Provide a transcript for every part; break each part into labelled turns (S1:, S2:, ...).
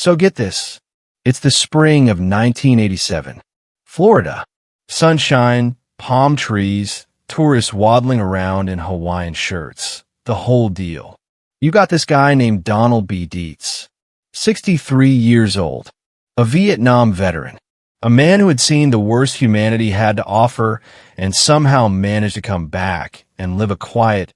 S1: So get this. It's the spring of 1987. Florida. Sunshine, palm trees, tourists waddling around in Hawaiian shirts. The whole deal. You got this guy named Donald B. Dietz, 63 years old, a Vietnam veteran, a man who had seen the worst humanity had to offer and somehow managed to come back and live a quiet,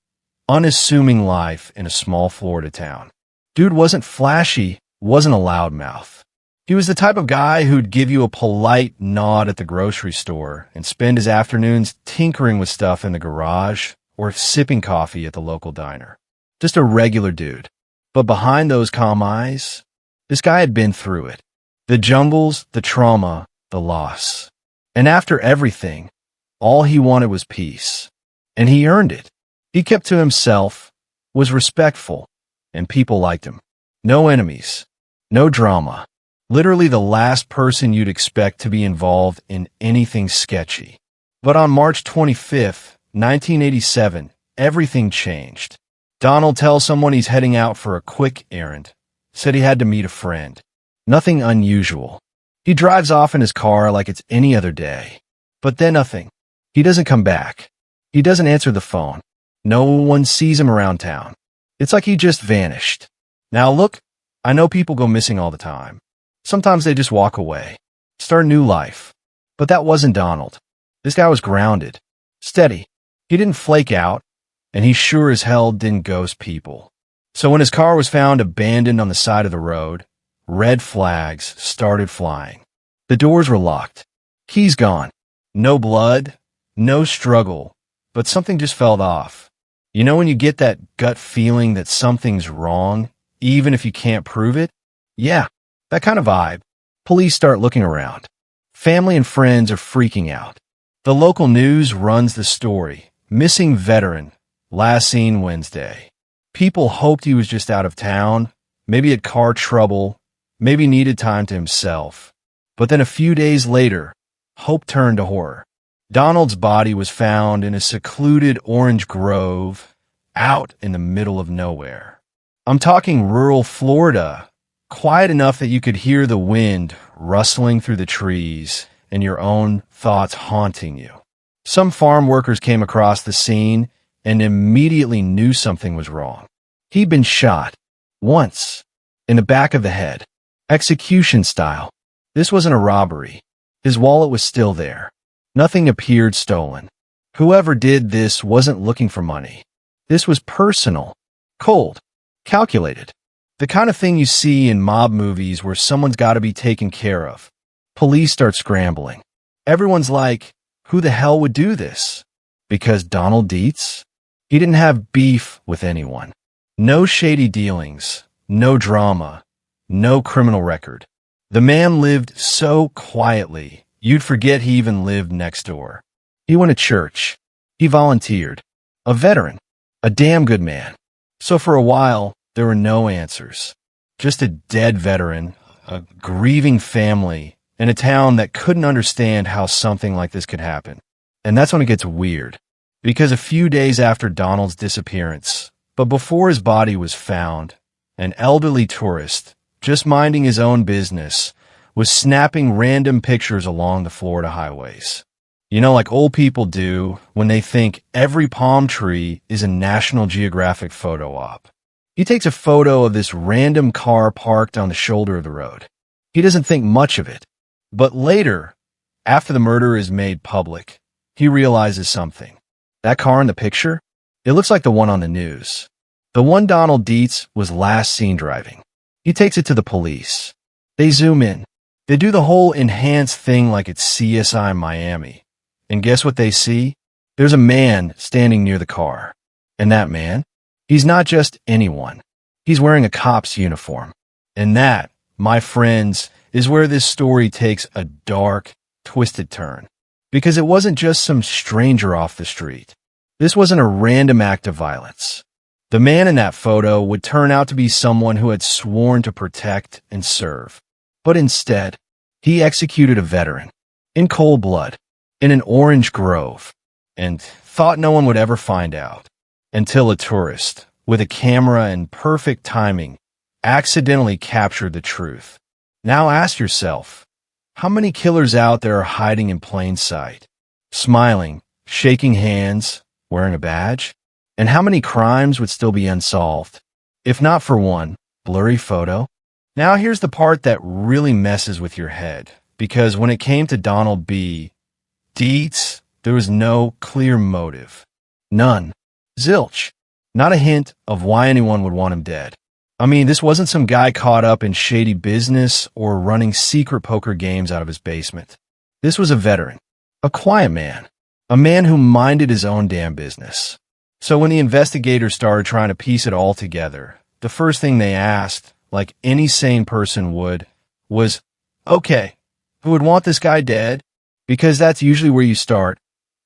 S1: unassuming life in a small Florida town. Dude wasn't flashy, wasn't a loudmouth. He was the type of guy who'd give you a polite nod at the grocery store and spend his afternoons tinkering with stuff in the garage or sipping coffee at the local diner. Just a regular dude. But behind those calm eyes, this guy had been through it. The jungles, the trauma, the loss. And after everything, all he wanted was peace. And he earned it. He kept to himself, was respectful, and people liked him. No enemies, no drama. Literally the last person you'd expect to be involved in anything sketchy. But on March 25th, 1987, everything changed. Donald tells someone he's heading out for a quick errand. Said he had to meet a friend. Nothing unusual. He drives off in his car like it's any other day. But then nothing. He doesn't come back. He doesn't answer the phone. No one sees him around town. It's like he just vanished. Now look, I know people go missing all the time. Sometimes they just walk away. Start a new life. But that wasn't Donald. This guy was grounded. Steady. He didn't flake out. And he sure as hell didn't ghost people. So when his car was found abandoned on the side of the road, red flags started flying. The doors were locked. Keys gone. No blood, no struggle, but something just felt off. You know when you get that gut feeling that something's wrong, even if you can't prove it? Yeah, that kind of vibe. Police start looking around. Family and friends are freaking out. The local news runs the story. Missing veteran. Last seen Wednesday. People hoped he was just out of town, maybe had car trouble, maybe needed time to himself. But then a few days later, hope turned to horror. Donald's body was found in a secluded orange grove out in the middle of nowhere. I'm talking rural Florida, quiet enough that you could hear the wind rustling through the trees and your own thoughts haunting you. Some farm workers came across the scene and immediately knew something was wrong. He'd been shot. Once. In the back of the head. Execution style. This wasn't a robbery. His wallet was still there. Nothing appeared stolen. Whoever did this wasn't looking for money. This was personal. Cold. Calculated. The kind of thing you see in mob movies where someone's got to be taken care of. Police start scrambling. Everyone's like, who the hell would do this? Because Donald Dietz? He didn't have beef with anyone. No shady dealings, no drama, no criminal record. The man lived so quietly, you'd forget he even lived next door. He went to church. He volunteered. A veteran. A damn good man. So for a while, there were no answers. Just a dead veteran, a grieving family, and a town that couldn't understand how something like this could happen. And that's when it gets weird. Because a few days after Donald's disappearance, but before his body was found, an elderly tourist, just minding his own business, was snapping random pictures along the Florida highways. You know, like old people do when they think every palm tree is a National Geographic photo op. He takes a photo of this random car parked on the shoulder of the road. He doesn't think much of it. But later, after the murder is made public, he realizes something. That car in the picture? It looks like the one on the news. The one Donald Dietz was last seen driving. He takes it to the police. They zoom in. They do the whole enhanced thing like it's CSI Miami. And guess what they see? There's a man standing near the car. And that man? He's not just anyone. He's wearing a cop's uniform. And that, my friends, is where this story takes a dark, twisted turn. Because it wasn't just some stranger off the street. This wasn't a random act of violence. The man in that photo would turn out to be someone who had sworn to protect and serve. But instead, he executed a veteran. In cold blood. In an orange grove. And thought no one would ever find out. Until a tourist, with a camera and perfect timing, accidentally captured the truth. Now ask yourself, how many killers out there are hiding in plain sight, smiling, shaking hands, wearing a badge? And how many crimes would still be unsolved, if not for one blurry photo? Now here's the part that really messes with your head, because when it came to Donald B. Dietz, there was no clear motive. None. Zilch. Not a hint of why anyone would want him dead. I mean, this wasn't some guy caught up in shady business or running secret poker games out of his basement. This was a veteran, a quiet man, a man who minded his own damn business. So when the investigators started trying to piece it all together, the first thing they asked, like any sane person would, was, okay, who would want this guy dead? Because that's usually where you start,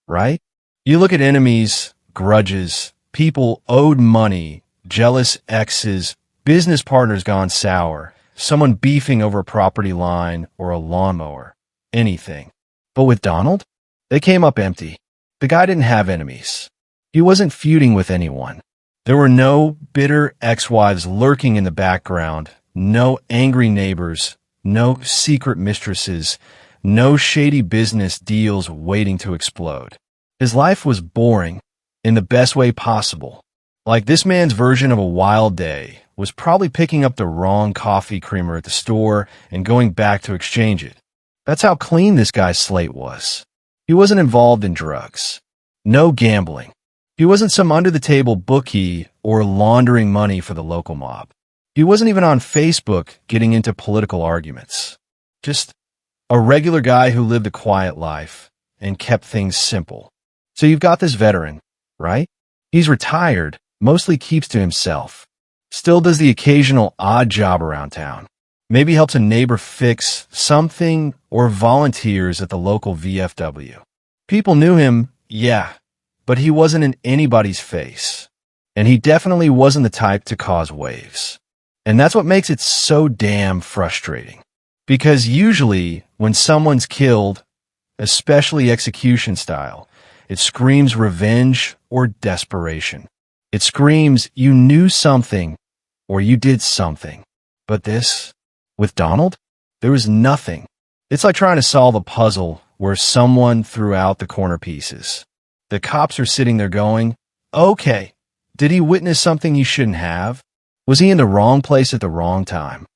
S1: right? You look at enemies, grudges, people owed money, jealous exes, business partners gone sour, someone beefing over a property line or a lawnmower, anything. But with Donald, they came up empty. The guy didn't have enemies. He wasn't feuding with anyone. There were no bitter ex-wives lurking in the background, no angry neighbors, no secret mistresses, no shady business deals waiting to explode. His life was boring in the best way possible. Like this man's version of a wild day was probably picking up the wrong coffee creamer at the store and going back to exchange it. That's how clean this guy's slate was. He wasn't involved in drugs. No gambling. He wasn't some under-the-table bookie or laundering money for the local mob. He wasn't even on Facebook getting into political arguments. Just a regular guy who lived a quiet life and kept things simple. So you've got this veteran, right? He's retired, mostly keeps to himself. Still does the occasional odd job around town. Maybe helps a neighbor fix something or volunteers at the local VFW. People knew him, yeah, but he wasn't in anybody's face. And he definitely wasn't the type to cause waves. And that's what makes it so damn frustrating. Because usually, when someone's killed, especially execution style, it screams revenge or desperation. It screams you knew something or you did something. But this, with Donald, there was nothing. It's like trying to solve a puzzle where someone threw out the corner pieces. The cops are sitting there going, okay, did he witness something he shouldn't have? Was he in the wrong place at the wrong time?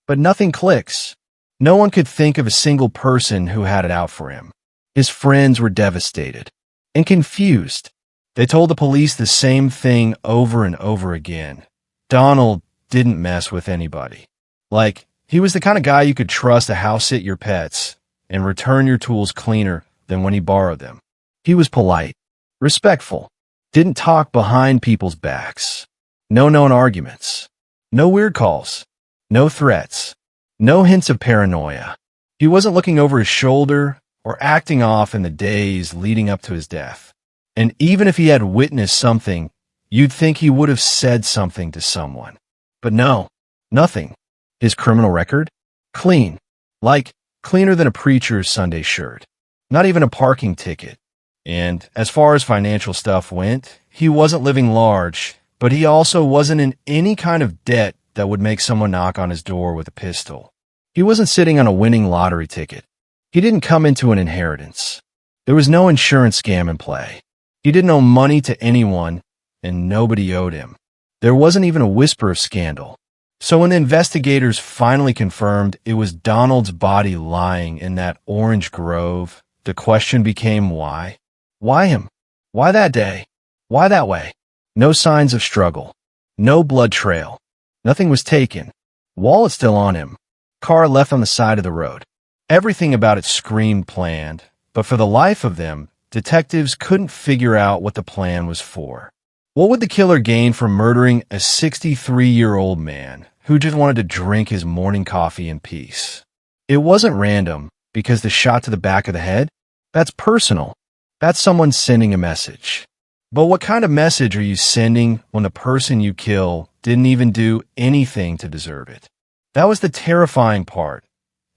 S1: But nothing clicks. No one could think of a single person who had it out for him. His friends were devastated and confused. They told the police the same thing over and over again. Donald didn't mess with anybody. Like, he was the kind of guy you could trust to house sit your pets and return your tools cleaner than when he borrowed them. He was polite, respectful, didn't talk behind people's backs. No known arguments, no weird calls, no threats, no hints of paranoia. He wasn't looking over his shoulder or acting off in the days leading up to his death. And even if he had witnessed something, you'd think he would have said something to someone. But no, nothing. His criminal record? Clean. Like, cleaner than a preacher's Sunday shirt. Not even a parking ticket. And as far as financial stuff went, he wasn't living large, but he also wasn't in any kind of debt that would make someone knock on his door with a pistol. He wasn't sitting on a winning lottery ticket. He didn't come into an inheritance. There was no insurance scam in play. He didn't owe money to anyone, and nobody owed him. There wasn't even a whisper of scandal. So when the investigators finally confirmed it was Donald's body lying in that orange grove, the question became why? Why him? Why that day? Why that way? No signs of struggle. No blood trail. Nothing was taken. Wallet still on him. Car left on the side of the road. Everything about it screamed planned, but for the life of them, detectives couldn't figure out what the plan was for. What would the killer gain from murdering a 63-year-old man who just wanted to drink his morning coffee in peace? It wasn't random, because the shot to the back of the head? That's personal. That's someone sending a message. But what kind of message are you sending when the person you kill didn't even do anything to deserve it? That was the terrifying part.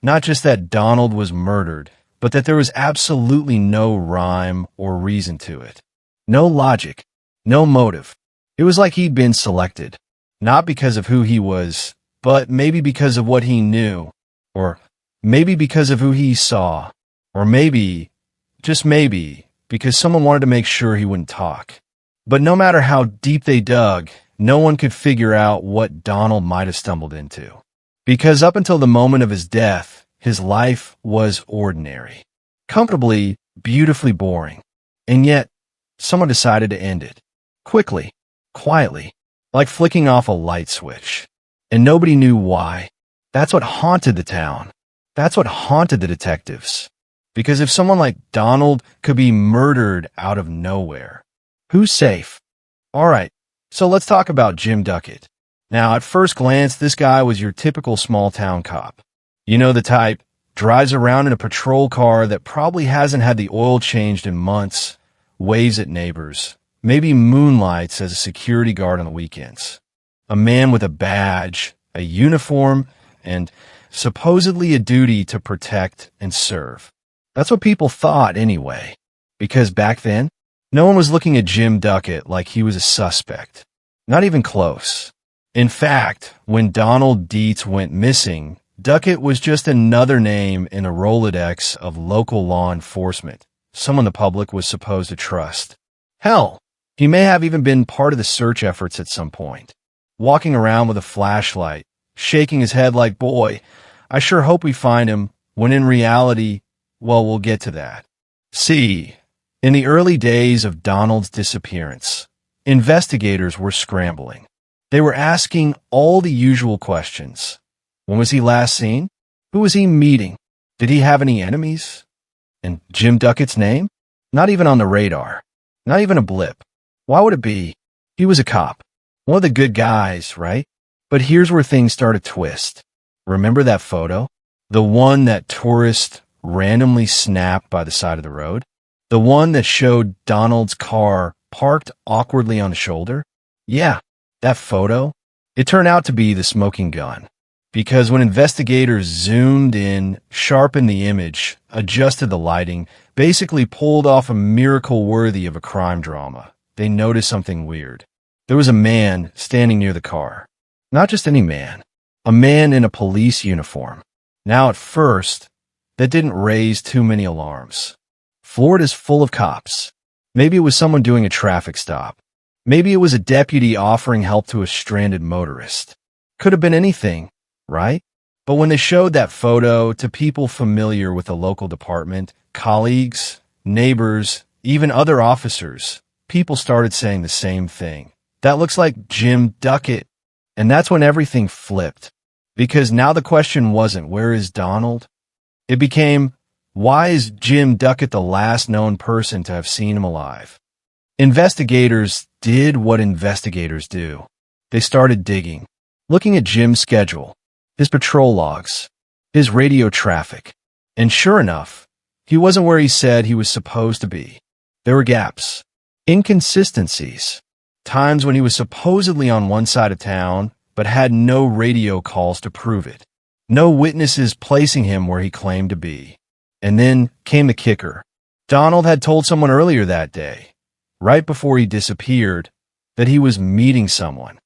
S1: Not just that Donald was murdered, but that there was absolutely no rhyme or reason to it. No logic. No motive. It was like he'd been selected. Not because of who he was, but maybe because of what he knew, or maybe because of who he saw, or maybe, just maybe, because someone wanted to make sure he wouldn't talk. But no matter how deep they dug, no one could figure out what Donald might have stumbled into. Because up until the moment of his death, his life was ordinary, comfortably, beautifully boring. And yet, someone decided to end it. Quickly, quietly, like flicking off a light switch. And nobody knew why. That's what haunted the town. That's what haunted the detectives. Because if someone like Donald could be murdered out of nowhere, who's safe? All right, so let's talk about Jim Duckett. Now, at first glance, this guy was your typical small-town cop. You know the type, drives around in a patrol car that probably hasn't had the oil changed in months, waves at neighbors, maybe moonlights as a security guard on the weekends. A man with a badge, a uniform, and supposedly a duty to protect and serve. That's what people thought anyway, because back then, no one was looking at Jim Duckett like he was a suspect. Not even close. In fact, when Donald Dietz went missing, Duckett was just another name in a Rolodex of local law enforcement, someone the public was supposed to trust. Hell, he may have even been part of the search efforts at some point, walking around with a flashlight, shaking his head like, boy, I sure hope we find him, when in reality, well, we'll get to that. See, in the early days of Donald's disappearance, investigators were scrambling. They were asking all the usual questions. When was he last seen? Who was he meeting? Did he have any enemies? And Jim Duckett's name? Not even on the radar. Not even a blip. Why would it be? He was a cop. One of the good guys, right? But here's where things start to twist. Remember that photo? The one that tourists randomly snapped by the side of the road? The one that showed Donald's car parked awkwardly on the shoulder? Yeah, that photo. It turned out to be the smoking gun. Because when investigators zoomed in, sharpened the image, adjusted the lighting, basically pulled off a miracle worthy of a crime drama, they noticed something weird. There was a man standing near the car. Not just any man. A man in a police uniform. Now at first, that didn't raise too many alarms. Florida's full of cops. Maybe it was someone doing a traffic stop. Maybe it was a deputy offering help to a stranded motorist. Could have been anything, right? But when they showed that photo to people familiar with the local department, colleagues, neighbors, even other officers, people started saying the same thing. That looks like Jim Duckett. And that's when everything flipped. Because now the question wasn't, where is Donald? It became, why is Jim Duckett the last known person to have seen him alive? Investigators did what investigators do. They started digging, looking at Jim's schedule, his patrol logs, his radio traffic. And sure enough, he wasn't where he said he was supposed to be. There were gaps, inconsistencies, times when he was supposedly on one side of town, but had no radio calls to prove it. No witnesses placing him where he claimed to be. And then came the kicker. Donald had told someone earlier that day, right before he disappeared, that he was meeting someone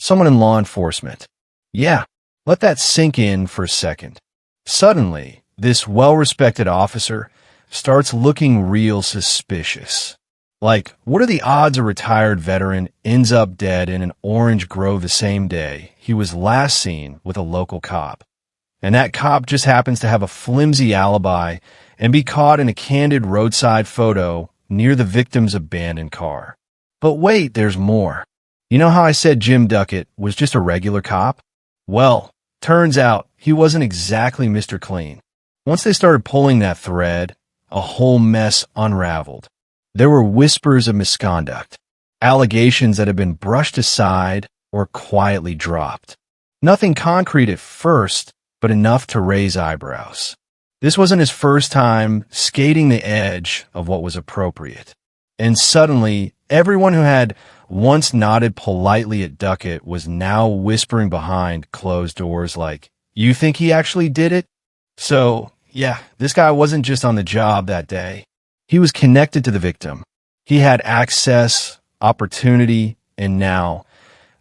S1: in law enforcement. Yeah, let that sink in for a second. Suddenly, this well-respected officer starts looking real suspicious. Like, what are the odds a retired veteran ends up dead in an orange grove the same day he was last seen with a local cop? And that cop just happens to have a flimsy alibi and be caught in a candid roadside photo near the victim's abandoned car. But wait, there's more. You know how I said Jim Duckett was just a regular cop? Well, turns out he wasn't exactly Mr. Clean. Once they started pulling that thread, a whole mess unraveled. There were whispers of misconduct, allegations that had been brushed aside or quietly dropped. Nothing concrete at first, but enough to raise eyebrows. This wasn't his first time skating the edge of what was appropriate. And suddenly, everyone who had once nodded politely at Duckett was now whispering behind closed doors like, "You think he actually did it?" So, yeah, this guy wasn't just on the job that day. He was connected to the victim. He had access, opportunity, and now,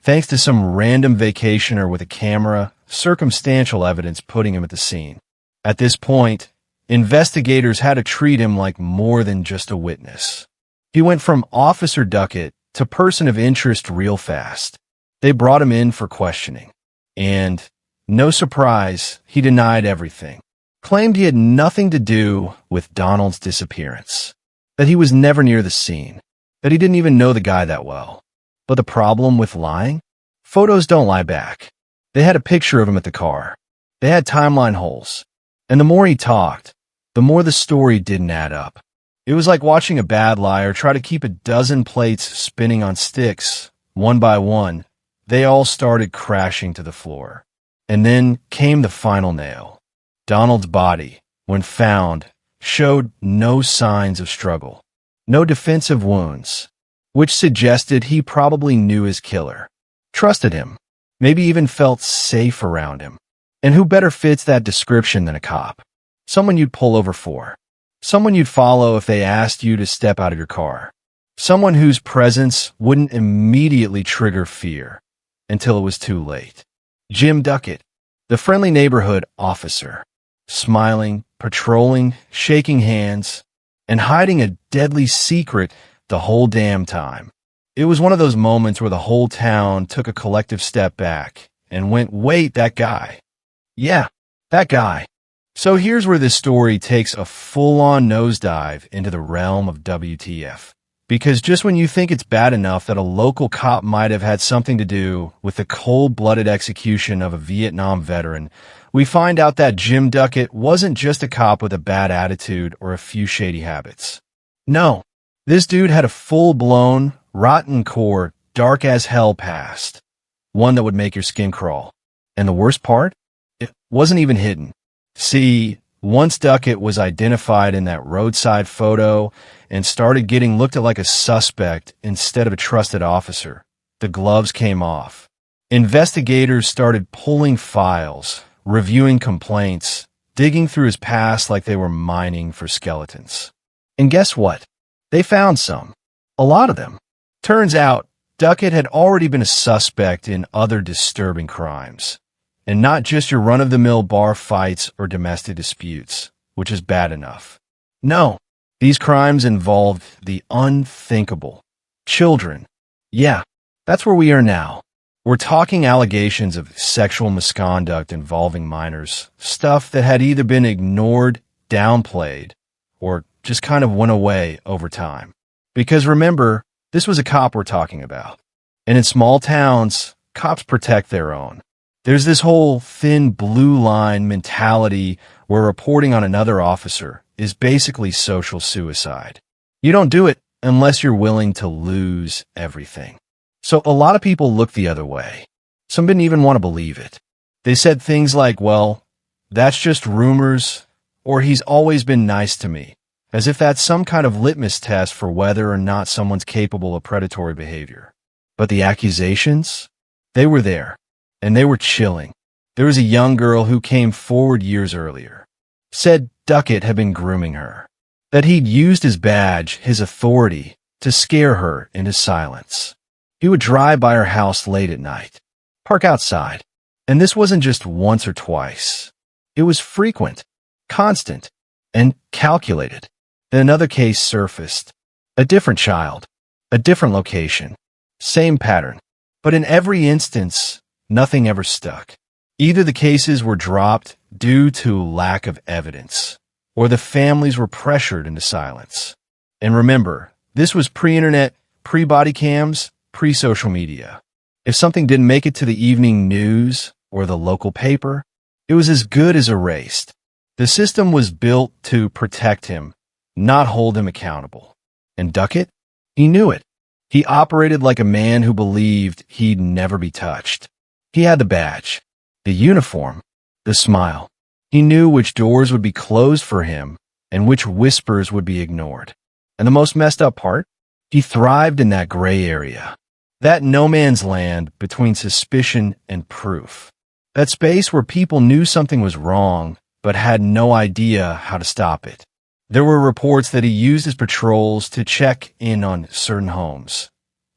S1: thanks to some random vacationer with a camera, circumstantial evidence putting him at the scene. At this point, investigators had to treat him like more than just a witness. He went from Officer Duckett to person of interest real fast. They brought him in for questioning. And, no surprise, he denied everything. Claimed he had nothing to do with Donald's disappearance. That he was never near the scene. That he didn't even know the guy that well. But the problem with lying? Photos don't lie back. They had a picture of him at the car. They had timeline holes. And the more he talked, the more the story didn't add up. It was like watching a bad liar try to keep a dozen plates spinning on sticks, one by one. They all started crashing to the floor. And then came the final nail. Donald's body, when found, showed no signs of struggle. No defensive wounds, which suggested he probably knew his killer, trusted him, maybe even felt safe around him. And who better fits that description than a cop? Someone you'd pull over for. Someone you'd follow if they asked you to step out of your car. Someone whose presence wouldn't immediately trigger fear until it was too late. Jim Duckett, the friendly neighborhood officer, smiling, patrolling, shaking hands, and hiding a deadly secret the whole damn time. It was one of those moments where the whole town took a collective step back and went, wait, that guy. Yeah, that guy. So here's where this story takes a full-on nosedive into the realm of WTF. Because just when you think it's bad enough that a local cop might have had something to do with the cold-blooded execution of a Vietnam veteran, we find out that Jim Duckett wasn't just a cop with a bad attitude or a few shady habits. No, this dude had a full-blown, rotten core, dark-as-hell past. One that would make your skin crawl. And the worst part? It wasn't even hidden. See, once Duckett was identified in that roadside photo and started getting looked at like a suspect instead of a trusted officer, the gloves came off. Investigators started pulling files, reviewing complaints, digging through his past like they were mining for skeletons. And guess what? They found some. A lot of them. Turns out, Duckett had already been a suspect in other disturbing crimes. And not just your run-of-the-mill bar fights or domestic disputes, which is bad enough. No, these crimes involved the unthinkable. Children. Yeah, that's where we are now. We're talking allegations of sexual misconduct involving minors, stuff that had either been ignored, downplayed, or just kind of went away over time. Because remember, this was a cop we're talking about. And in small towns, cops protect their own. There's this whole thin blue line mentality where reporting on another officer is basically social suicide. You don't do it unless you're willing to lose everything. So a lot of people look the other way. Some didn't even want to believe it. They said things like, well, that's just rumors, or he's always been nice to me, as if that's some kind of litmus test for whether or not someone's capable of predatory behavior. But the accusations? They were there. And they were chilling. There was a young girl who came forward years earlier. Said Duckett had been grooming her. That he'd used his badge, his authority, to scare her into silence. He would drive by her house late at night. Park outside. And this wasn't just once or twice. It was frequent, constant, and calculated. Then another case surfaced. A different child. A different location. Same pattern. But in every instance, nothing ever stuck. Either the cases were dropped due to lack of evidence, or the families were pressured into silence. And remember, this was pre-internet, pre-body cams, pre-social media. If something didn't make it to the evening news or the local paper, it was as good as erased. The system was built to protect him, not hold him accountable. And Duckett? He knew it. He operated like a man who believed he'd never be touched. He had the badge, the uniform, the smile. He knew which doors would be closed for him and which whispers would be ignored. And the most messed up part? He thrived in that gray area. That no man's land between suspicion and proof. That space where people knew something was wrong, but had no idea how to stop it. There were reports that he used his patrols to check in on certain homes,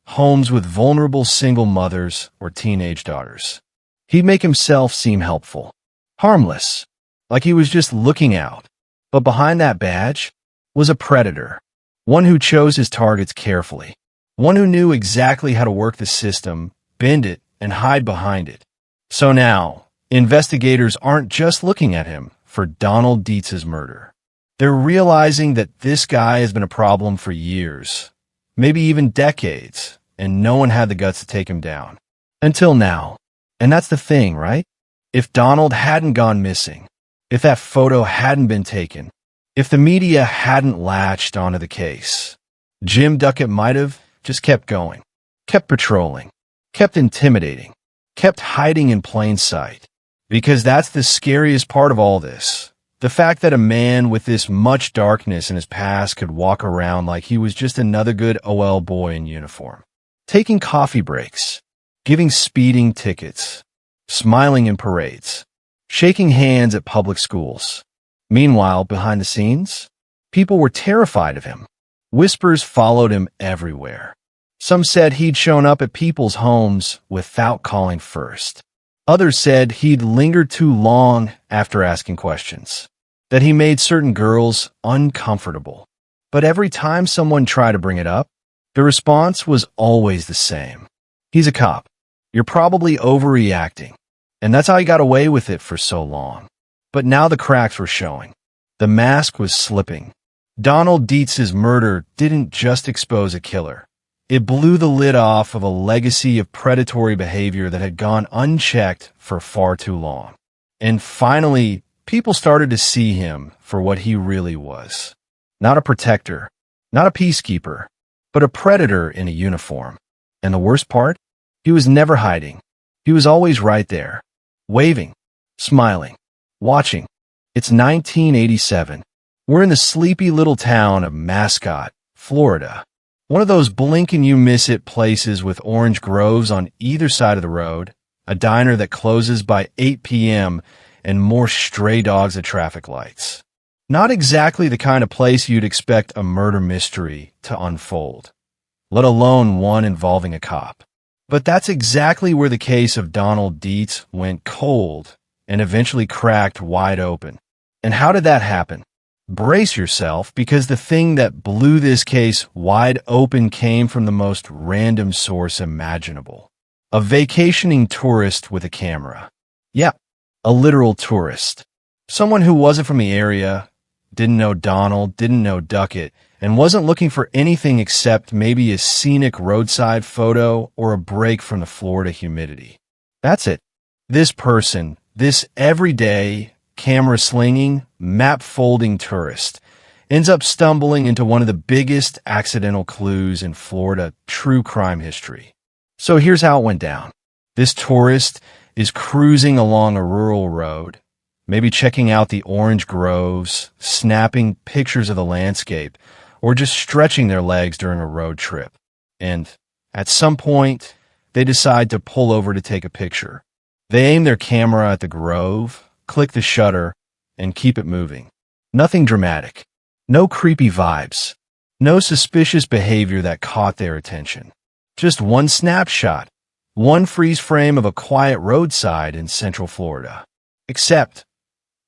S1: homes with vulnerable single mothers or teenage daughters. He'd make himself seem helpful, harmless, like he was just looking out. But behind that badge was a predator, one who chose his targets carefully, one who knew exactly how to work the system, bend it, and hide behind it. So now, investigators aren't just looking at him for Donald Dietz's murder. They're realizing that this guy has been a problem for years, maybe even decades, and no one had the guts to take him down. Until now. And that's the thing, right? If Donald hadn't gone missing, if that photo hadn't been taken, if the media hadn't latched onto the case, Jim Duckett might have just kept going, kept patrolling, kept intimidating, kept hiding in plain sight. Because that's the scariest part of all this. The fact that a man with this much darkness in his past could walk around like he was just another good OL boy in uniform, taking coffee breaks, giving speeding tickets, smiling in parades, shaking hands at public schools. Meanwhile, behind the scenes, people were terrified of him. Whispers followed him everywhere. Some said he'd shown up at people's homes without calling first. Others said he'd lingered too long after asking questions, that he made certain girls uncomfortable. But every time someone tried to bring it up, the response was always the same. He's a cop. You're probably overreacting. And that's how he got away with it for so long. But now the cracks were showing. The mask was slipping. Donald Dietz's murder didn't just expose a killer. It blew the lid off of a legacy of predatory behavior that had gone unchecked for far too long. And finally, people started to see him for what he really was. Not a protector, not a peacekeeper, but a predator in a uniform. And the worst part? He was never hiding. He was always right there, waving, smiling, watching. It's 1987. We're in the sleepy little town of Mascot, Florida. One of those blink-and-you-miss-it places with orange groves on either side of the road, a diner that closes by 8 p.m., and more stray dogs at traffic lights. Not exactly the kind of place you'd expect a murder mystery to unfold, let alone one involving a cop. But that's exactly where the case of Donald Dietz went cold and eventually cracked wide open. And how did that happen? Brace yourself, because the thing that blew this case wide open came from the most random source imaginable. A vacationing tourist with a camera. Yeah, a literal tourist. Someone who wasn't from the area, didn't know Donald, didn't know Duckett, and wasn't looking for anything except maybe a scenic roadside photo or a break from the Florida humidity. That's it. This person, this everyday, camera-slinging, map-folding tourist, ends up stumbling into one of the biggest accidental clues in Florida true crime history. So here's how it went down. This tourist is cruising along a rural road, maybe checking out the orange groves, snapping pictures of the landscape, or just stretching their legs during a road trip. And at some point, they decide to pull over to take a picture. They aim their camera at the grove, click the shutter, and keep it moving. Nothing dramatic. No creepy vibes. No suspicious behavior that caught their attention. Just one snapshot. One freeze frame of a quiet roadside in Central Florida. Except,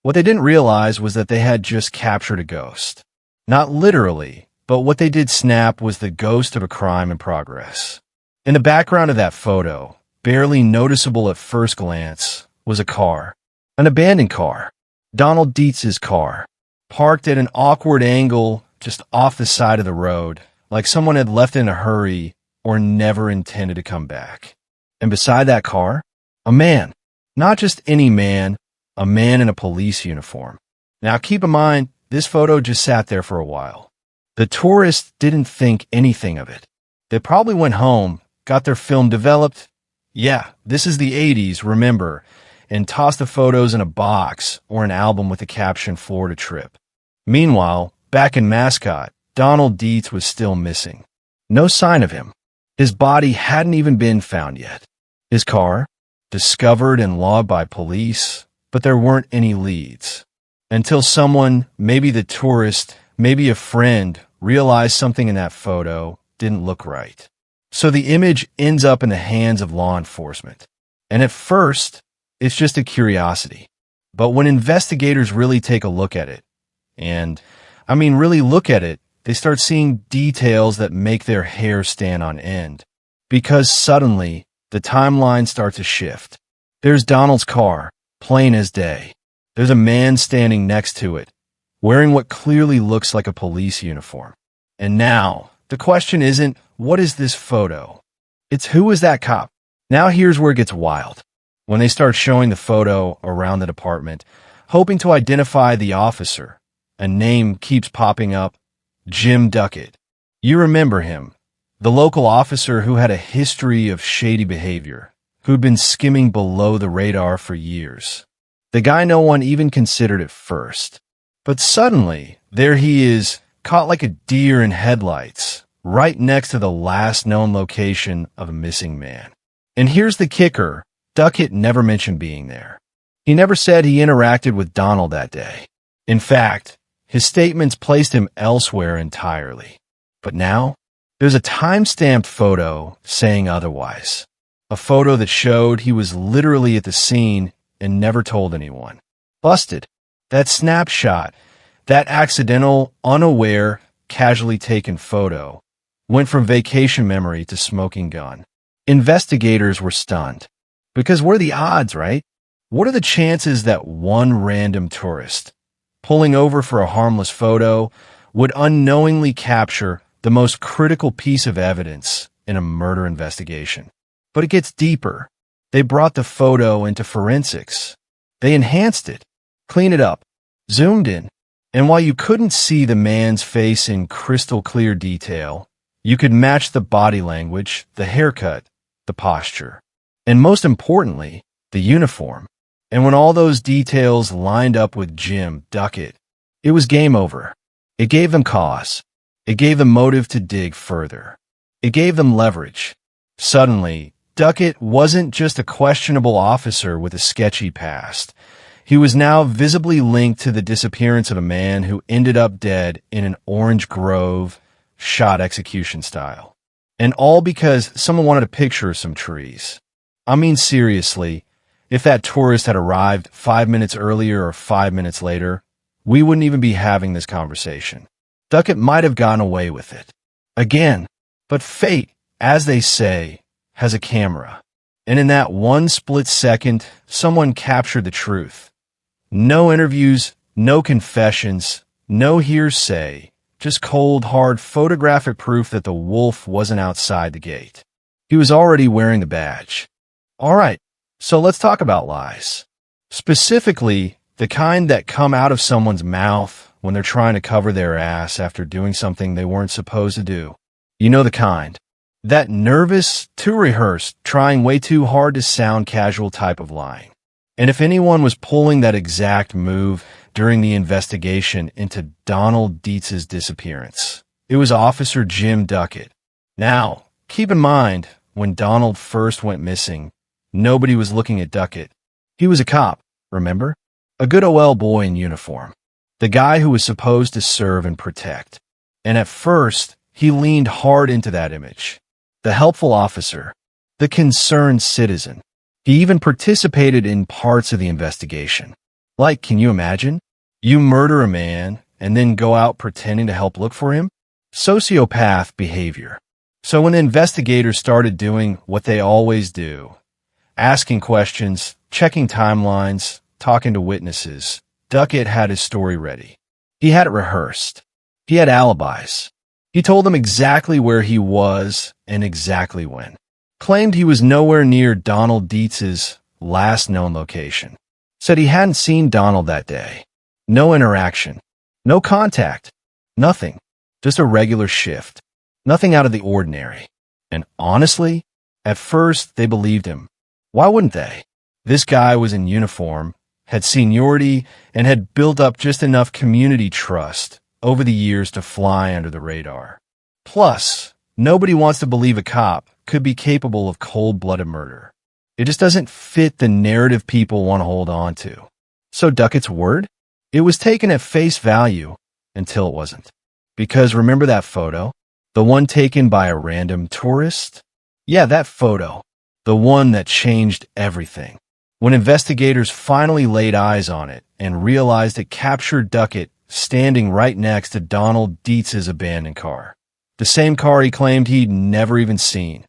S1: what they didn't realize was that they had just captured a ghost. Not literally, but what they did snap was the ghost of a crime in progress. In the background of that photo, barely noticeable at first glance, was a car. An abandoned car. Donald Dietz's car. Parked at an awkward angle just off the side of the road, like someone had left in a hurry or never intended to come back. And beside that car, a man. Not just any man, a man in a police uniform. Now keep in mind, this photo just sat there for a while. The tourists didn't think anything of it. They probably went home, got their film developed. Yeah, this is the 80s, remember, and tossed the photos in a box or an album with the caption Florida Trip. Meanwhile, back in Mascot, Donald Dietz was still missing. No sign of him. His body hadn't even been found yet. His car, discovered and logged by police, but there weren't any leads. Until someone, maybe the tourist, maybe a friend, realized something in that photo didn't look right. So the image ends up in the hands of law enforcement. And at first, it's just a curiosity. But when investigators really take a look at it, really look at it, they start seeing details that make their hair stand on end. Because suddenly, the timeline starts to shift. There's Donald's car, plain as day. There's a man standing next to it, wearing what clearly looks like a police uniform. And now, the question isn't, what is this photo? It's who is that cop? Now here's where it gets wild. When they start showing the photo around the department, hoping to identify the officer, a name keeps popping up, Jim Duckett. You remember him, the local officer who had a history of shady behavior, who'd been skimming below the radar for years. The guy no one even considered at first. But suddenly, there he is, caught like a deer in headlights, right next to the last known location of a missing man. And here's the kicker, Duckett never mentioned being there. He never said he interacted with Donald that day. In fact, his statements placed him elsewhere entirely. But now, there's a time-stamped photo saying otherwise. A photo that showed he was literally at the scene and never told anyone. Busted. That snapshot, that accidental, unaware, casually taken photo, went from vacation memory to smoking gun. Investigators were stunned. Because what are the odds, right? What are the chances that one random tourist, pulling over for a harmless photo, would unknowingly capture the most critical piece of evidence in a murder investigation? But it gets deeper. They brought the photo into forensics. They enhanced it, cleaned it up, zoomed in. And while you couldn't see the man's face in crystal clear detail, you could match the body language, the haircut, the posture, and most importantly, the uniform. And when all those details lined up with Jim Duckett, it was game over. It gave them cause. It gave them motive to dig further. It gave them leverage. Suddenly, Duckett wasn't just a questionable officer with a sketchy past. He was now visibly linked to the disappearance of a man who ended up dead in an Orange Grove, shot execution style. And all because someone wanted a picture of some trees. I mean, seriously, if that tourist had arrived 5 minutes earlier or 5 minutes later, we wouldn't even be having this conversation. Duckett might have gotten away with it. Again, but fate, as they say, has a camera. And in that one split second, someone captured the truth. No interviews, no confessions, no hearsay, just cold, hard photographic proof that the wolf wasn't outside the gate. He was already wearing the badge. All right, so let's talk about lies. Specifically, the kind that come out of someone's mouth when they're trying to cover their ass after doing something they weren't supposed to do. You know the kind. That nervous, too rehearsed, trying way too hard to sound casual type of lying. And if anyone was pulling that exact move during the investigation into Donald Dietz's disappearance, it was Officer Jim Duckett. Now, keep in mind, when Donald first went missing, nobody was looking at Duckett. He was a cop, remember? A good OL boy in uniform. The guy who was supposed to serve and protect. And at first, he leaned hard into that image. The helpful officer. The concerned citizen. He even participated in parts of the investigation. Like, can you imagine? You murder a man and then go out pretending to help look for him? Sociopath behavior. So when the investigators started doing what they always do, asking questions, checking timelines, talking to witnesses, Duckett had his story ready. He had it rehearsed. He had alibis. He told them exactly where he was and exactly when. Claimed he was nowhere near Donald Dietz's last known location. Said he hadn't seen Donald that day. No interaction. No contact. Nothing. Just a regular shift. Nothing out of the ordinary. And honestly, at first they believed him. Why wouldn't they? This guy was in uniform, had seniority, and had built up just enough community trust over the years to fly under the radar. Plus, nobody wants to believe a cop could be capable of cold-blooded murder. It just doesn't fit the narrative people want to hold on to. So Duckett's word? It was taken at face value until it wasn't. Because remember that photo? The one taken by a random tourist? Yeah, that photo. The one that changed everything. When investigators finally laid eyes on it and realized it captured Duckett standing right next to Donald Dietz's abandoned car. The same car he claimed he'd never even seen.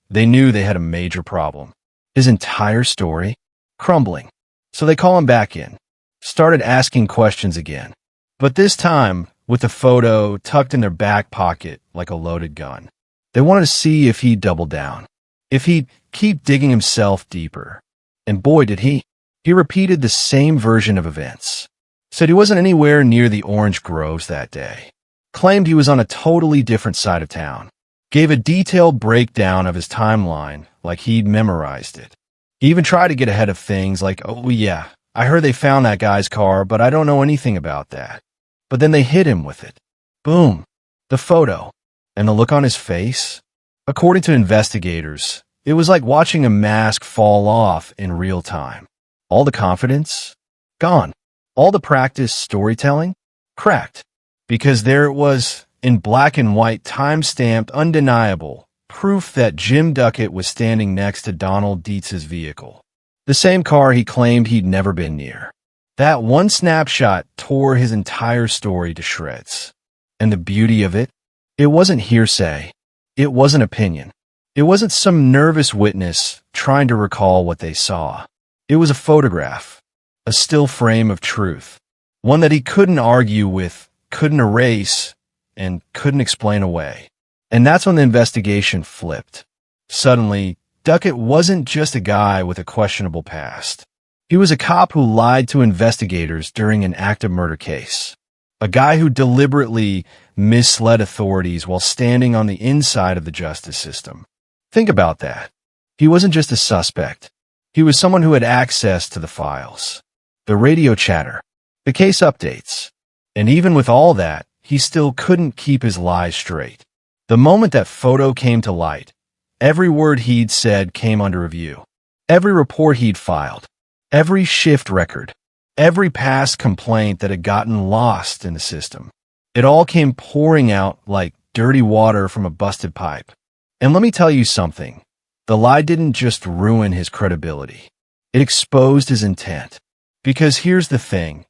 S1: They knew they had a major problem. His entire story? Crumbling. So they call him back in. Started asking questions again. But this time, with the photo tucked in their back pocket like a loaded gun. They wanted to see if he'd double down. If he'd keep digging himself deeper. And boy, did he. He repeated the same version of events. Said he wasn't anywhere near the orange groves that day. Claimed he was on a totally different side of town. Gave a detailed breakdown of his timeline like he'd memorized it. He even tried to get ahead of things like, oh yeah, I heard they found that guy's car, but I don't know anything about that. But then they hit him with it. Boom. The photo. And the look on his face? According to investigators, it was like watching a mask fall off in real time. All the confidence? Gone. All the practice storytelling? Cracked. Because there it was, in black and white, time-stamped, undeniable, proof that Jim Duckett was standing next to Donald Dietz's vehicle. The same car he claimed he'd never been near. That one snapshot tore his entire story to shreds. And the beauty of it? It wasn't hearsay. It wasn't opinion. It wasn't some nervous witness trying to recall what they saw. It was a photograph. A still frame of truth. One that he couldn't argue with, couldn't erase, and couldn't explain away. And that's when the investigation flipped. Suddenly, Duckett wasn't just a guy with a questionable past. He was a cop who lied to investigators during an active murder case. A guy who deliberately misled authorities while standing on the inside of the justice system. Think about that. He wasn't just a suspect. He was someone who had access to the files, the radio chatter, the case updates. And even with all that, he still couldn't keep his lies straight. The moment that photo came to light, every word he'd said came under review. Every report he'd filed. Every shift record. Every past complaint that had gotten lost in the system. It all came pouring out like dirty water from a busted pipe. And let me tell you something. The lie didn't just ruin his credibility. It exposed his intent. Because here's the thing.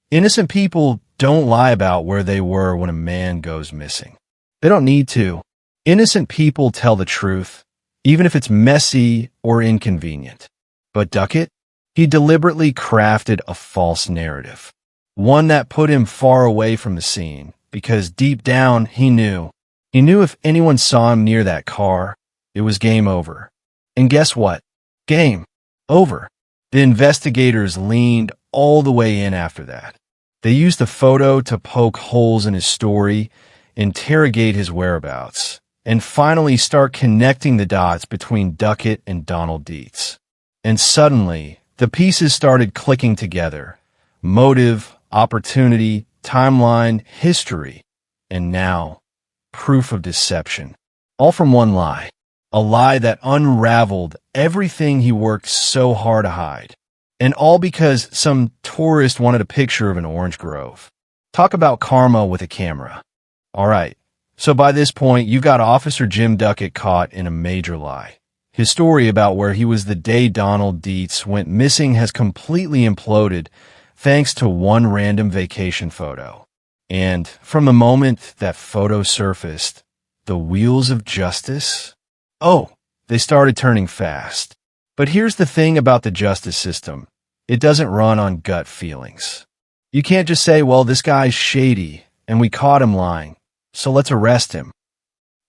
S1: Innocent people don't lie about where they were when a man goes missing. They don't need to. Innocent people tell the truth, even if it's messy or inconvenient. But Duckett? He deliberately crafted a false narrative. One that put him far away from the scene, because deep down he knew. He knew if anyone saw him near that car, it was game over. And guess what? Game over. The investigators leaned all the way in after that. They used the photo to poke holes in his story, interrogate his whereabouts, and finally start connecting the dots between Duckett and Donald Dietz. And suddenly, the pieces started clicking together. Motive, opportunity, timeline, history, and now, proof of deception. All from one lie. A lie that unraveled everything he worked so hard to hide. And all because some tourist wanted a picture of an orange grove. Talk about karma with a camera. All right, so by this point, you've got Officer Jim Duckett caught in a major lie. His story about where he was the day Donald Dietz went missing has completely imploded thanks to one random vacation photo. And from the moment that photo surfaced, the wheels of justice? Oh, they started turning fast. But here's the thing about the justice system. It doesn't run on gut feelings. You can't just say, well, this guy's shady, and we caught him lying, so let's arrest him.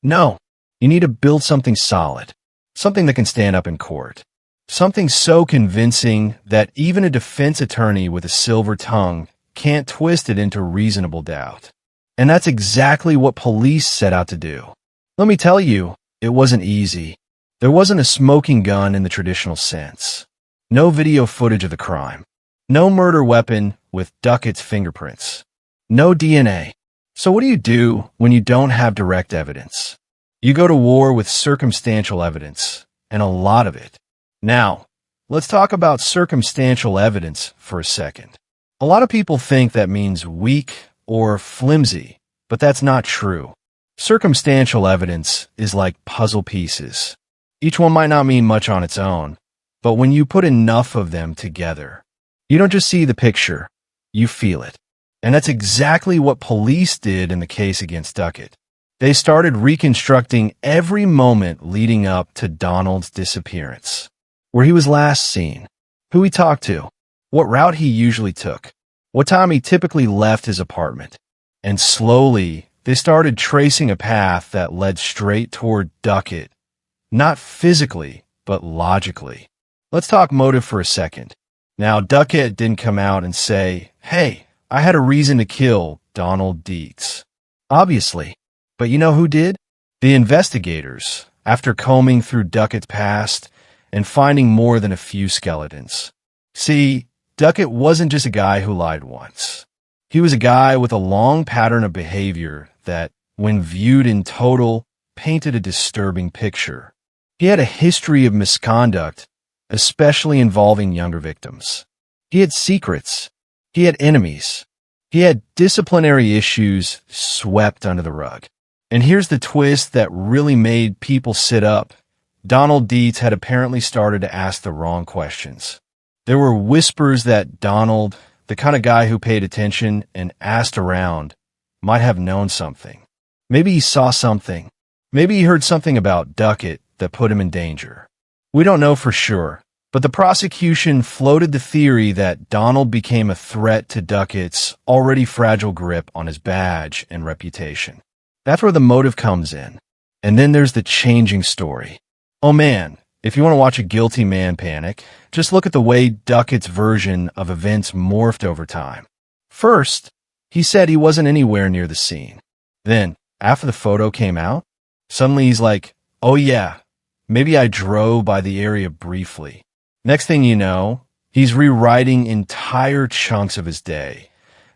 S1: No, you need to build something solid. Something that can stand up in court. Something so convincing that even a defense attorney with a silver tongue can't twist it into reasonable doubt. And that's exactly what police set out to do. Let me tell you, it wasn't easy. There wasn't a smoking gun in the traditional sense. No video footage of the crime. No murder weapon with Duckett's fingerprints. No DNA. So what do you do when you don't have direct evidence? You go to war with circumstantial evidence, and a lot of it. Now, let's talk about circumstantial evidence for a second. A lot of people think that means weak or flimsy, but that's not true. Circumstantial evidence is like puzzle pieces. Each one might not mean much on its own, but when you put enough of them together, you don't just see the picture, you feel it. And that's exactly what police did in the case against Duckett. They started reconstructing every moment leading up to Donald's disappearance. Where he was last seen, who he talked to, what route he usually took, what time he typically left his apartment. And slowly, they started tracing a path that led straight toward Duckett. Not physically, but logically. Let's talk motive for a second. Now, Duckett didn't come out and say, "Hey, I had a reason to kill Donald Dietz." Obviously. But you know who did? The investigators, after combing through Duckett's past and finding more than a few skeletons. See, Duckett wasn't just a guy who lied once. He was a guy with a long pattern of behavior that, when viewed in total, painted a disturbing picture. He had a history of misconduct, especially involving younger victims. He had secrets. He had enemies. He had disciplinary issues swept under the rug. And here's the twist that really made people sit up. Donald Dietz had apparently started to ask the wrong questions. There were whispers that Donald, the kind of guy who paid attention and asked around, might have known something. Maybe he saw something. Maybe he heard something about Duckett that put him in danger. We don't know for sure, but the prosecution floated the theory that Donald became a threat to Duckett's already fragile grip on his badge and reputation. That's where the motive comes in. And then there's the changing story. Oh man, if you want to watch a guilty man panic, just look at the way Duckett's version of events morphed over time. First, he said he wasn't anywhere near the scene. Then, after the photo came out, suddenly he's like, "Oh yeah, maybe I drove by the area briefly." Next thing you know, he's rewriting entire chunks of his day,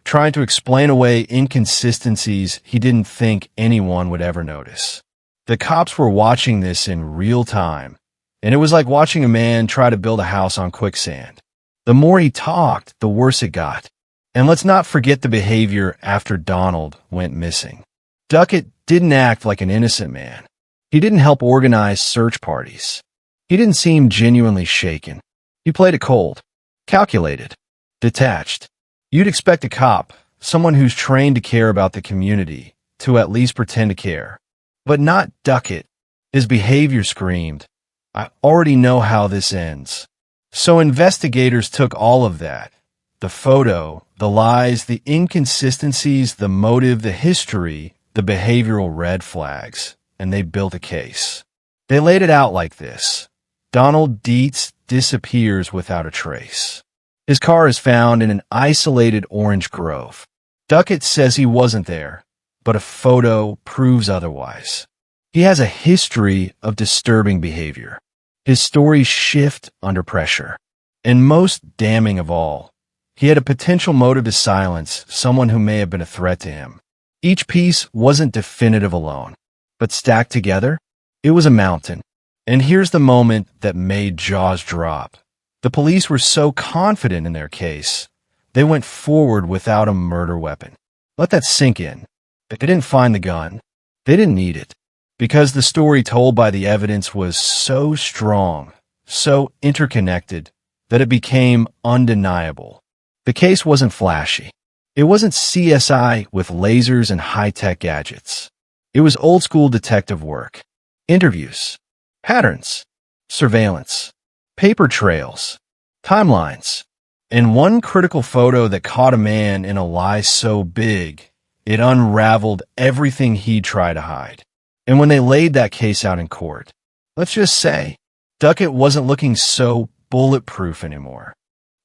S1: trying to explain away inconsistencies he didn't think anyone would ever notice. The cops were watching this in real time, and it was like watching a man try to build a house on quicksand. The more he talked, the worse it got. And let's not forget the behavior after Donald went missing. Duckett didn't act like an innocent man. He didn't help organize search parties. He didn't seem genuinely shaken. He played it cold, calculated, detached. You'd expect a cop, someone who's trained to care about the community, to at least pretend to care. But not Duckett. His behavior screamed, "I already know how this ends." So investigators took all of that, the photo, the lies, the inconsistencies, the motive, the history, the behavioral red flags, and they built a case. They laid it out like this. Donald Dietz disappears without a trace. His car is found in an isolated orange grove. Duckett says he wasn't there, but a photo proves otherwise. He has a history of disturbing behavior. His stories shift under pressure. And most damning of all, he had a potential motive to silence someone who may have been a threat to him. Each piece wasn't definitive alone, but stacked together, it was a mountain. And here's the moment that made jaws drop. The police were so confident in their case, they went forward without a murder weapon. Let that sink in. They didn't find the gun. They didn't need it. Because the story told by the evidence was so strong, so interconnected, that it became undeniable. The case wasn't flashy. It wasn't CSI with lasers and high-tech gadgets. It was old-school detective work. Interviews, patterns, surveillance, paper trails, timelines, and one critical photo that caught a man in a lie so big, it unraveled everything he'd tried to hide. And when they laid that case out in court, let's just say, Duckett wasn't looking so bulletproof anymore.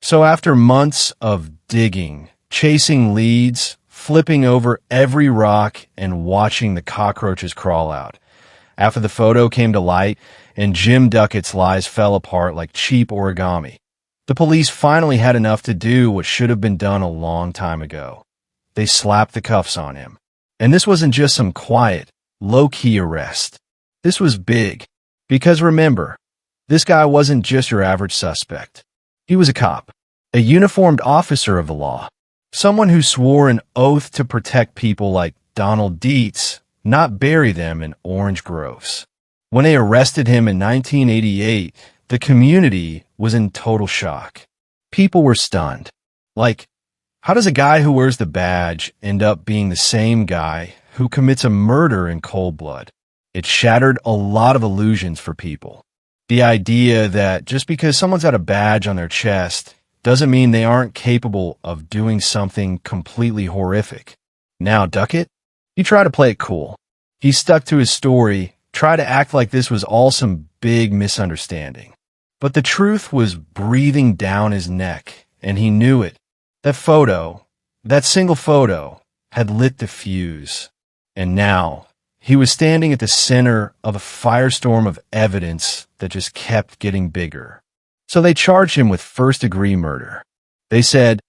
S1: So after months of digging, chasing leads, flipping over every rock, and watching the cockroaches crawl out, after the photo came to light and Jim Duckett's lies fell apart like cheap origami, the police finally had enough to do what should have been done a long time ago. They slapped the cuffs on him. And this wasn't just some quiet, low-key arrest. This was big. Because remember, this guy wasn't just your average suspect. He was a cop, a uniformed officer of the law, someone who swore an oath to protect people like Donald Dietz, not bury them in orange groves. When they arrested him in 1988, the community was in total shock. People were stunned. Like, how does a guy who wears the badge end up being the same guy who commits a murder in cold blood? It shattered a lot of illusions for people. The idea that just because someone's got a badge on their chest doesn't mean they aren't capable of doing something completely horrific. Now, Duckett, he tried to play it cool. He stuck to his story, tried to act like this was all some big misunderstanding. But the truth was breathing down his neck, and he knew it. That photo, that single photo, had lit the fuse. And now, he was standing at the center of a firestorm of evidence that just kept getting bigger. So they charged him with first-degree murder. They said,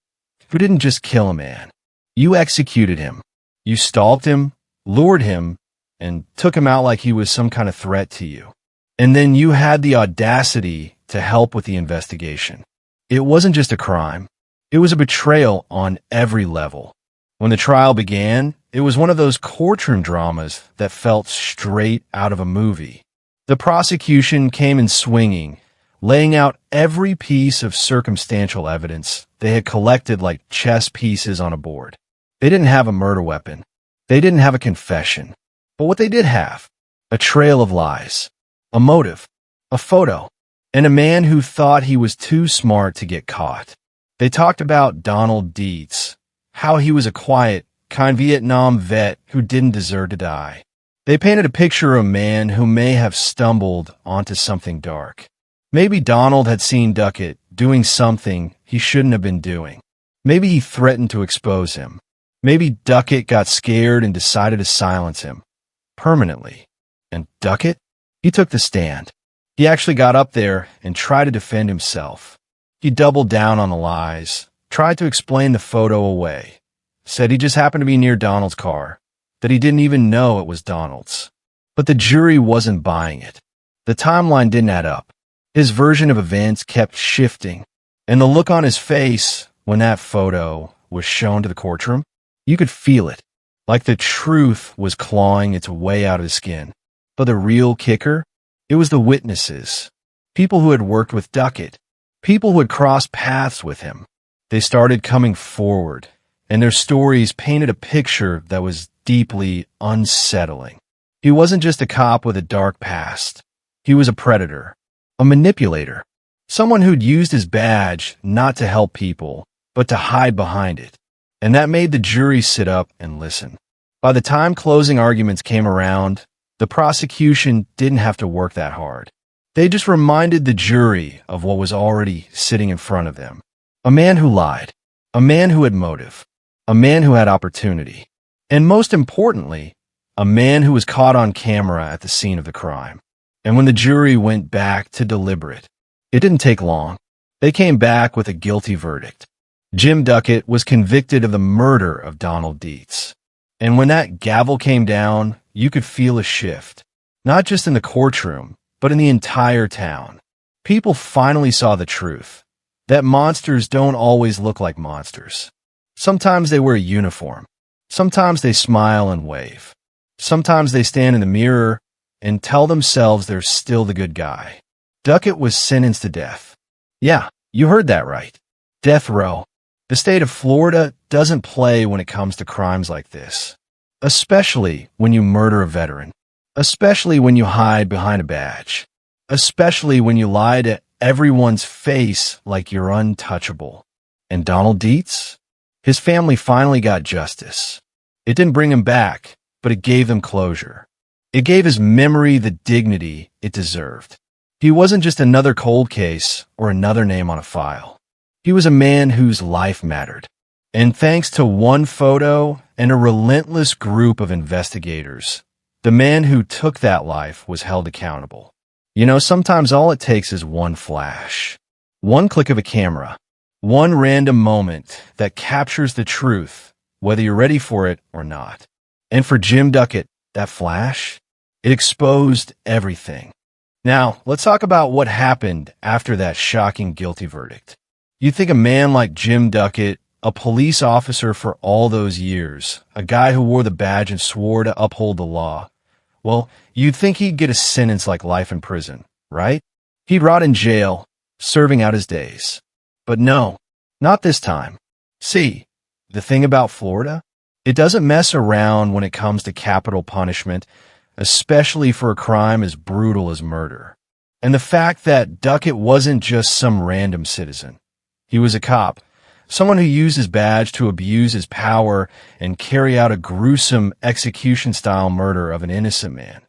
S1: "You didn't just kill a man. You executed him. You stalked him, lured him, and took him out like he was some kind of threat to you. And then you had the audacity to help with the investigation." It wasn't just a crime. It was a betrayal on every level. When the trial began, it was one of those courtroom dramas that felt straight out of a movie. The prosecution came in swinging, laying out every piece of circumstantial evidence they had collected like chess pieces on a board. They didn't have a murder weapon. They didn't have a confession. But what they did have, a trail of lies, a motive, a photo, and a man who thought he was too smart to get caught. They talked about Donald Dietz, how he was a quiet, kind Vietnam vet who didn't deserve to die. They painted a picture of a man who may have stumbled onto something dark. Maybe Donald had seen Duckett doing something he shouldn't have been doing. Maybe he threatened to expose him. Maybe Duckett got scared and decided to silence him permanently. And Duckett? He took the stand. He actually got up there and tried to defend himself. He doubled down on the lies, tried to explain the photo away, said he just happened to be near Donald's car, that he didn't even know it was Donald's. But the jury wasn't buying it. The timeline didn't add up. His version of events kept shifting, and the look on his face when that photo was shown to the courtroom, you could feel it, like the truth was clawing its way out of his skin. But the real kicker? It was the witnesses, people who had worked with Duckett, people who had crossed paths with him. They started coming forward, and their stories painted a picture that was deeply unsettling. He wasn't just a cop with a dark past. He was a predator, a manipulator, someone who'd used his badge not to help people, but to hide behind it. And that made the jury sit up and listen. By the time closing arguments came around, the prosecution didn't have to work that hard. They just reminded the jury of what was already sitting in front of them. A man who lied, a man who had motive, a man who had opportunity, and most importantly, a man who was caught on camera at the scene of the crime. And when the jury went back to deliberate, it didn't take long. They came back with a guilty verdict. Jim Duckett was convicted of the murder of Donald Dietz. And when that gavel came down, you could feel a shift, not just in the courtroom, but in the entire town. People finally saw the truth, that monsters don't always look like monsters. Sometimes they wear a uniform. Sometimes they smile and wave. Sometimes they stand in the mirror and tell themselves they're still the good guy. Duckett was sentenced to death. Yeah, you heard that right. Death row. The state of Florida doesn't play when it comes to crimes like this, especially when you murder a veteran, especially when you hide behind a badge, especially when you lie to everyone's face like you're untouchable. And Donald Dietz? His family finally got justice. It didn't bring him back, but it gave them closure. It gave his memory the dignity it deserved. He wasn't just another cold case or another name on a file. He was a man whose life mattered. And thanks to one photo and a relentless group of investigators, the man who took that life was held accountable. You know, sometimes all it takes is one flash, one click of a camera, one random moment that captures the truth, whether you're ready for it or not. And for Jim Duckett, that flash, it exposed everything. Now, let's talk about what happened after that shocking guilty verdict. You'd think a man like Jim Duckett, a police officer for all those years, a guy who wore the badge and swore to uphold the law, well, you'd think he'd get a sentence like life in prison, right? He'd rot in jail, serving out his days. But no, not this time. See, the thing about Florida? It doesn't mess around when it comes to capital punishment, especially for a crime as brutal as murder. And the fact that Duckett wasn't just some random citizen. He was a cop, someone who used his badge to abuse his power and carry out a gruesome execution-style murder of an innocent man.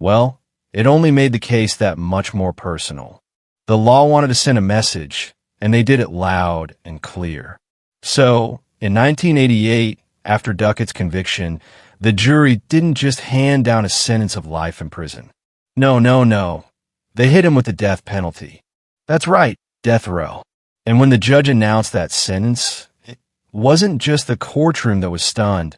S1: Well, it only made the case that much more personal. The law wanted to send a message, and they did it loud and clear. So, in 1988, after Duckett's conviction, the jury didn't just hand down a sentence of life in prison. No. They hit him with the death penalty. That's right, death row. And when the judge announced that sentence, it wasn't just the courtroom that was stunned.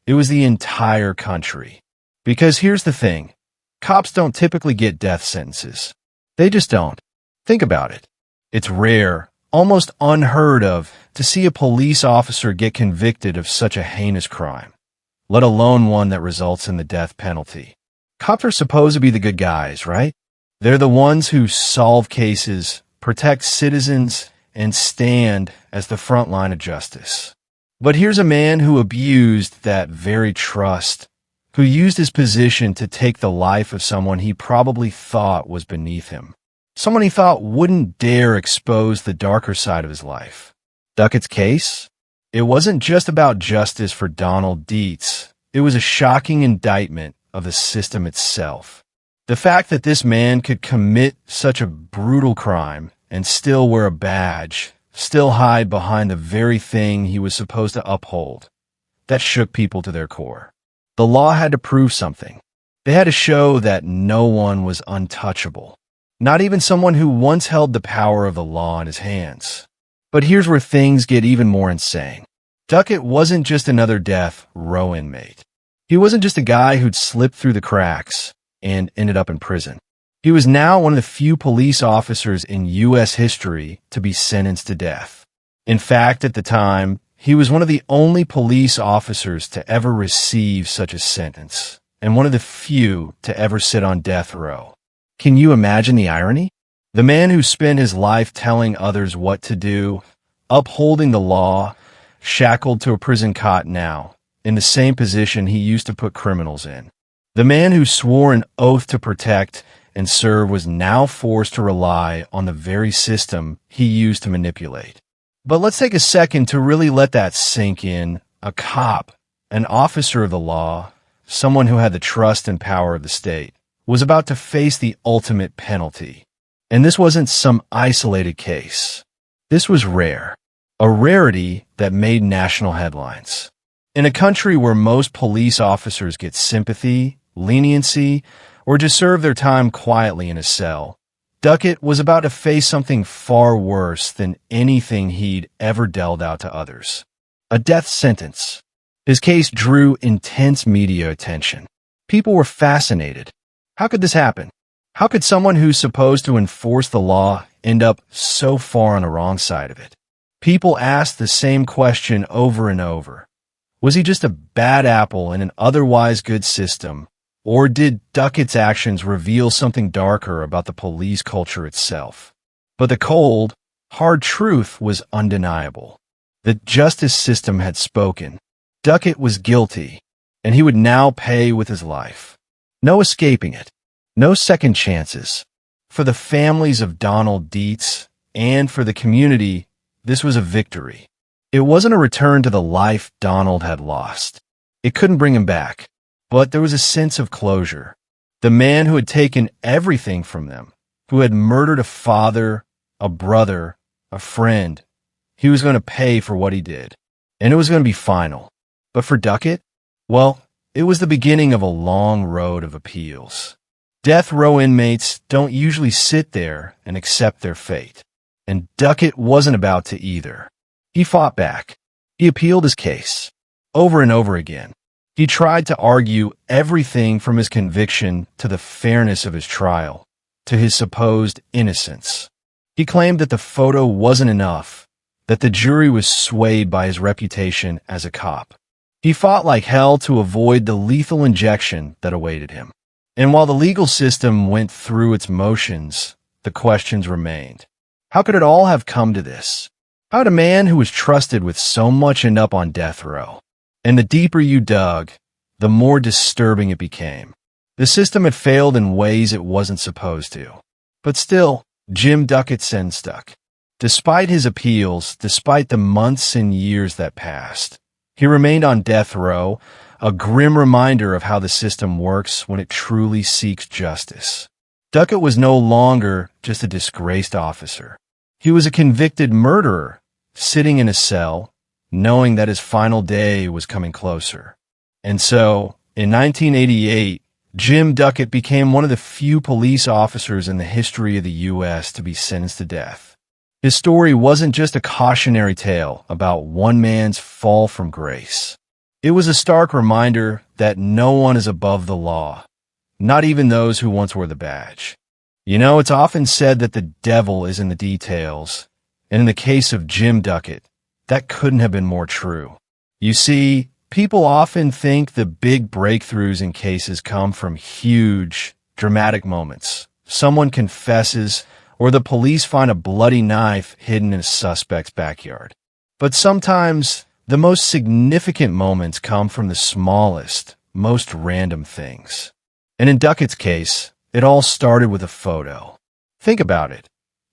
S1: It was the entire country. Because here's the thing. Cops don't typically get death sentences. They just don't. Think about it. It's rare, almost unheard of, to see a police officer get convicted of such a heinous crime, let alone one that results in the death penalty. Cops are supposed to be the good guys, right? They're the ones who solve cases, protect citizens, and stand as the front line of justice. But here's a man who abused that very trust, who used his position to take the life of someone he probably thought was beneath him, someone he thought wouldn't dare expose the darker side of his life. Duckett's case? It wasn't just about justice for Donald Dietz. It was a shocking indictment of the system itself. The fact that this man could commit such a brutal crime and still wear a badge, still hide behind the very thing he was supposed to uphold, that shook people to their core. The law had to prove something. They had to show that no one was untouchable, not even someone who once held the power of the law in his hands. But here's where things get even more insane. Duckett wasn't just another death row inmate. He wasn't just a guy who'd slipped through the cracks and ended up in prison. He was now one of the few police officers in U.S. history to be sentenced to death. In fact, at the time, he was one of the only police officers to ever receive such a sentence, and one of the few to ever sit on death row. Can you imagine the irony? The man who spent his life telling others what to do, upholding the law, shackled to a prison cot now, in the same position he used to put criminals in. The man who swore an oath to protect and serve was now forced to rely on the very system he used to manipulate. But let's take a second to really let that sink in. A cop, an officer of the law, someone who had the trust and power of the state, was about to face the ultimate penalty. And this wasn't some isolated case. This was rare, a rarity that made national headlines. In a country where most police officers get sympathy, leniency, or just serve their time quietly in a cell, Duckett was about to face something far worse than anything he'd ever dealt out to others. A death sentence. His case drew intense media attention. People were fascinated. How could this happen? How could someone who's supposed to enforce the law end up so far on the wrong side of it? People asked the same question over and over. Was he just a bad apple in an otherwise good system? Or did Duckett's actions reveal something darker about the police culture itself? But the cold, hard truth was undeniable. The justice system had spoken. Duckett was guilty, and he would now pay with his life. No escaping it. No second chances. For the families of Donald Dietz and for the community, this was a victory. It wasn't a return to the life Donald had lost. It couldn't bring him back. But there was a sense of closure. The man who had taken everything from them, who had murdered a father, a brother, a friend, he was going to pay for what he did. And it was going to be final. But for Duckett, well, it was the beginning of a long road of appeals. Death row inmates don't usually sit there and accept their fate. And Duckett wasn't about to either. He fought back. He appealed his case. Over and over again. He tried to argue everything from his conviction to the fairness of his trial, to his supposed innocence. He claimed that the photo wasn't enough, that the jury was swayed by his reputation as a cop. He fought like hell to avoid the lethal injection that awaited him. And while the legal system went through its motions, the questions remained. How could it all have come to this? How did a man who was trusted with so much end up on death row? And the deeper you dug, the more disturbing it became. The system had failed in ways it wasn't supposed to. But still, Jim Duckett's sin stuck. Despite his appeals, despite the months and years that passed, he remained on death row, a grim reminder of how the system works when it truly seeks justice. Duckett was no longer just a disgraced officer. He was a convicted murderer, sitting in a cell, knowing that his final day was coming closer. And so, in 1988, Jim Duckett became one of the few police officers in the history of the U.S. to be sentenced to death. His story wasn't just a cautionary tale about one man's fall from grace. It was a stark reminder that no one is above the law, not even those who once wore the badge. You know, it's often said that the devil is in the details, and in the case of Jim Duckett, that couldn't have been more true. You see, people often think the big breakthroughs in cases come from huge, dramatic moments. Someone confesses, or the police find a bloody knife hidden in a suspect's backyard. But sometimes, the most significant moments come from the smallest, most random things. And in Duckett's case, it all started with a photo. Think about it.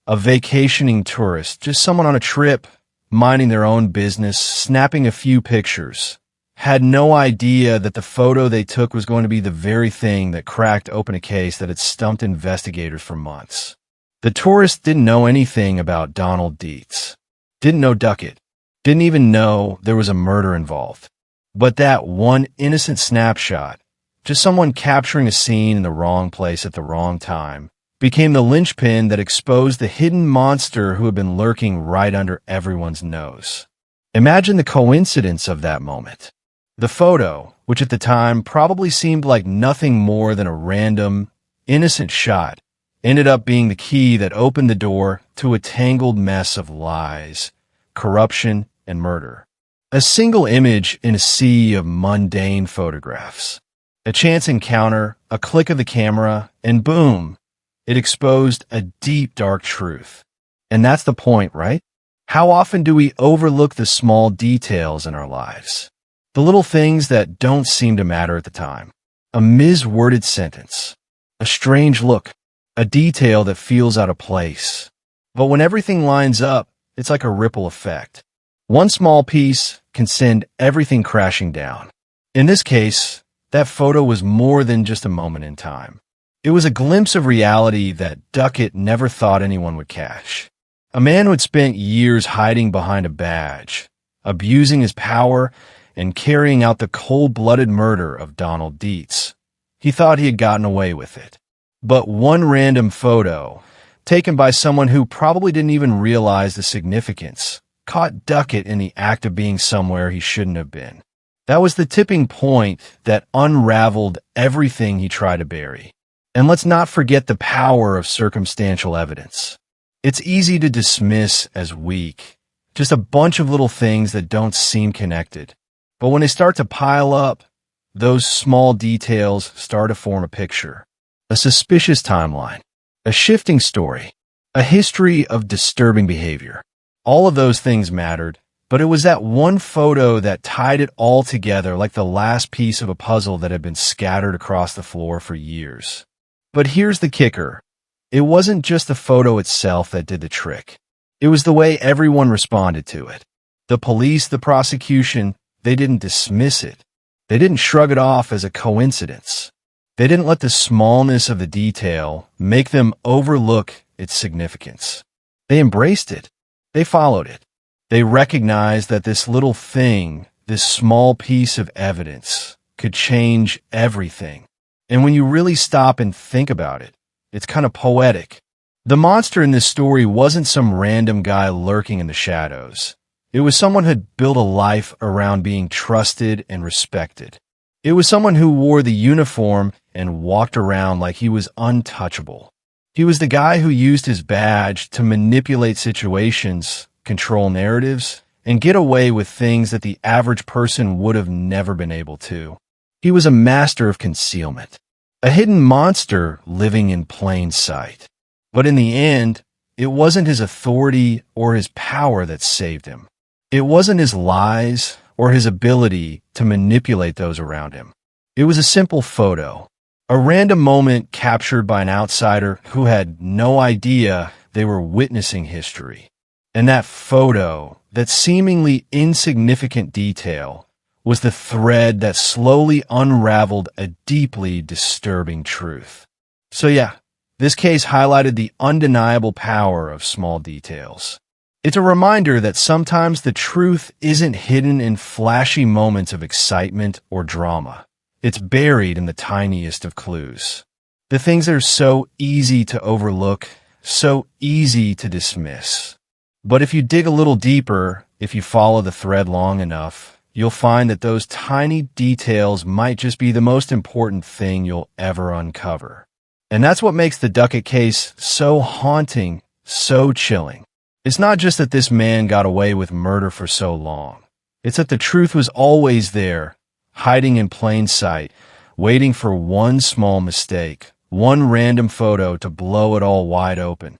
S1: A vacationing tourist, just someone on a trip, minding their own business, snapping a few pictures, had no idea that the photo they took was going to be the very thing that cracked open a case that had stumped investigators for months. The tourist didn't know anything about Donald Dietz, didn't know Duckett, didn't even know there was a murder involved. But that one innocent snapshot, just someone capturing a scene in the wrong place at the wrong time, became the linchpin that exposed the hidden monster who had been lurking right under everyone's nose. Imagine the coincidence of that moment. The photo, which at the time probably seemed like nothing more than a random, innocent shot, ended up being the key that opened the door to a tangled mess of lies, corruption, and murder. A single image in a sea of mundane photographs. A chance encounter, a click of the camera, and boom, it exposed a deep, dark truth. And that's the point, right? How often do we overlook the small details in our lives? The little things that don't seem to matter at the time. A misworded sentence. A strange look. A detail that feels out of place. But when everything lines up, it's like a ripple effect. One small piece can send everything crashing down. In this case, that photo was more than just a moment in time. It was a glimpse of reality that Duckett never thought anyone would catch. A man who had spent years hiding behind a badge, abusing his power, and carrying out the cold-blooded murder of Donald Dietz. He thought he had gotten away with it. But one random photo, taken by someone who probably didn't even realize the significance, caught Duckett in the act of being somewhere he shouldn't have been. That was the tipping point that unraveled everything he tried to bury. And let's not forget the power of circumstantial evidence. It's easy to dismiss as weak, just a bunch of little things that don't seem connected. But when they start to pile up, those small details start to form a picture. A suspicious timeline, a shifting story, a history of disturbing behavior. All of those things mattered, but it was that one photo that tied it all together like the last piece of a puzzle that had been scattered across the floor for years. But here's the kicker. It wasn't just the photo itself that did the trick. It was the way everyone responded to it. The police, the prosecution, they didn't dismiss it. They didn't shrug it off as a coincidence. They didn't let the smallness of the detail make them overlook its significance. They embraced it. They followed it. They recognized that this little thing, this small piece of evidence, could change everything. And when you really stop and think about it, it's kind of poetic. The monster in this story wasn't some random guy lurking in the shadows. It was someone who had built a life around being trusted and respected. It was someone who wore the uniform and walked around like he was untouchable. He was the guy who used his badge to manipulate situations, control narratives, and get away with things that the average person would have never been able to. He was a master of concealment, a hidden monster living in plain sight. But in the end, it wasn't his authority or his power that saved him. It wasn't his lies or his ability to manipulate those around him. It was a simple photo, a random moment captured by an outsider who had no idea they were witnessing history. And that photo, that seemingly insignificant detail, was the thread that slowly unraveled a deeply disturbing truth. So yeah, this case highlighted the undeniable power of small details. It's a reminder that sometimes the truth isn't hidden in flashy moments of excitement or drama. It's buried in the tiniest of clues. The things that are so easy to overlook, so easy to dismiss. But if you dig a little deeper, if you follow the thread long enough, you'll find that those tiny details might just be the most important thing you'll ever uncover. And that's what makes the Duckett case so haunting, so chilling. It's not just that this man got away with murder for so long. It's that the truth was always there, hiding in plain sight, waiting for one small mistake, one random photo to blow it all wide open.